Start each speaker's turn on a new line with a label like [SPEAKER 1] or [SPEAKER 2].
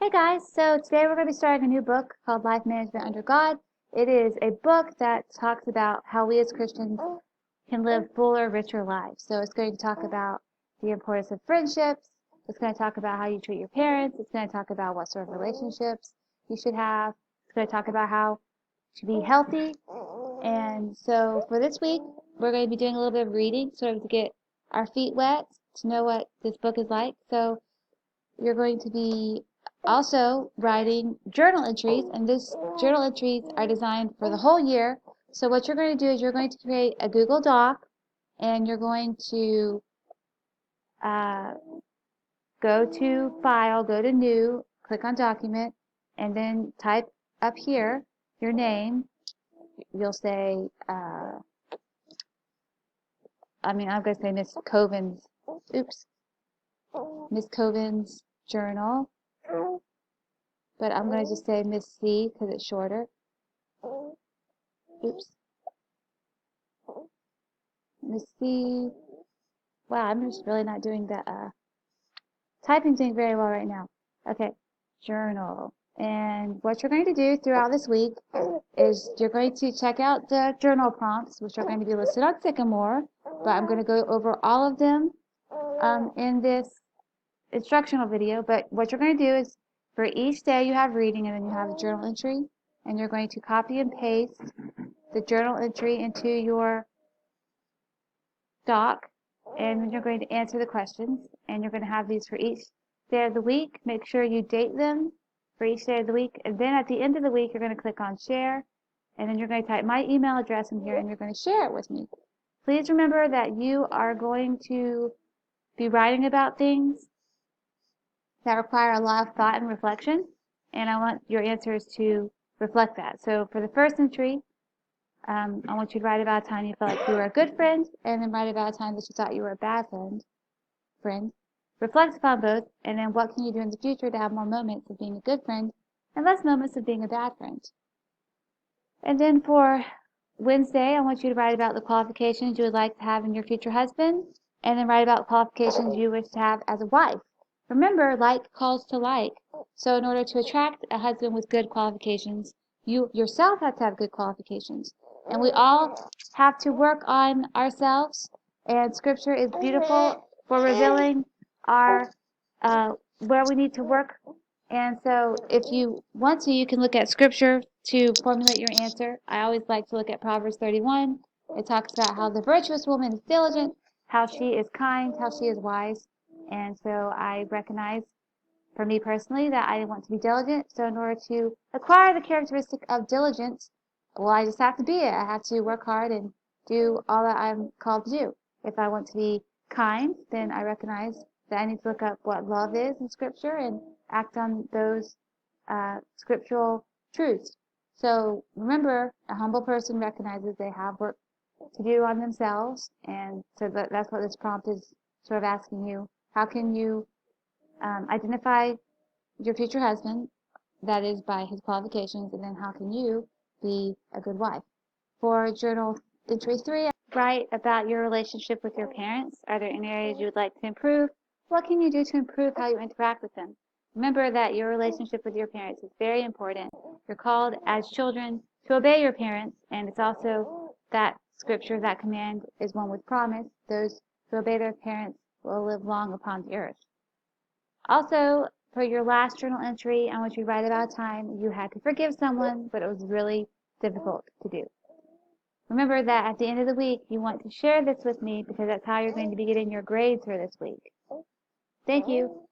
[SPEAKER 1] Hey guys, so today we're going to be starting a new book called Life Management Under God. It is a book that talks about how we as Christians can live fuller, richer lives. So it's going to talk about the importance of friendships. It's going to talk about how you treat your parents. It's going to talk about what sort of relationships you should have. It's going to talk about how to be healthy. And so for this week, we're going to be doing a little bit of reading, sort of to get our feet wet, to know what this book is like. So you're going to be also writing journal entries, and this journal entries are designed for the whole year. So what you're going to do is you're going to create a Google Doc, and you're going to uh, go to File, go to New, click on Document, and then type up here your name. You'll say, I'm going to say Miss Coven's, Miss Coven's journal, but I'm going to just say Miss C because it's shorter. Miss C. Wow, I'm just really not doing the typing thing very well right now. Okay, journal. And what you're going to do throughout this week is you're going to check out the journal prompts, which are going to be listed on Sycamore, but I'm going to go over all of them in this instructional video. But what you're going to do is for each day you have reading, and then you have a journal entry, and you're going to copy and paste the journal entry into your doc, and then you're going to answer the questions, and you're going to have these for each day of the week. Make sure you date them for each day of the week, and then at the end of the week you're going to click on share, and then you're going to type my email address in here, and you're going to share it with me. Please remember that you are going to be writing about things that require a lot of thought and reflection, and I want your answers to reflect that. So for the first entry, I want you to write about a time you felt like you were a good friend, and then write about a time that you thought you were a bad friend. Reflect upon both, and then what can you do in the future to have more moments of being a good friend and less moments of being a bad friend. And then for Wednesday, I want you to write about the qualifications you would like to have in your future husband, and then write about qualifications you wish to have as a wife. Remember, like calls to like. So in order to attract a husband with good qualifications, you yourself have to have good qualifications. And we all have to work on ourselves, and Scripture is beautiful for revealing our where we need to work. And so if you want to, you can look at Scripture to formulate your answer. I always like to look at Proverbs 31. It talks about how the virtuous woman is diligent, how she is kind, how she is wise. And so I recognize, for me personally, that I want to be diligent. So in order to acquire the characteristic of diligence, well, I just have to be it. I have to work hard and do all that I'm called to do. If I want to be kind, then I recognize that I need to look up what love is in Scripture and act on those scriptural truths. So remember, a humble person recognizes they have work to do on themselves, and so that's what this prompt is sort of asking you. How can you identify your future husband, that is by his qualifications, and then how can you be a good wife? For journal entry 3, write about your relationship with your parents. Are there any areas you would like to improve? What can you do to improve how you interact with them? Remember that your relationship with your parents is very important. You're called as children to obey your parents, and it's also that scripture, that command is one with promise. Those who obey their parents will live long upon the earth. Also, for your last journal entry, I want you to write about a time you had to forgive someone, but it was really difficult to do. Remember that at the end of the week, you want to share this with me because that's how you're going to be getting your grades for this week. Thank you.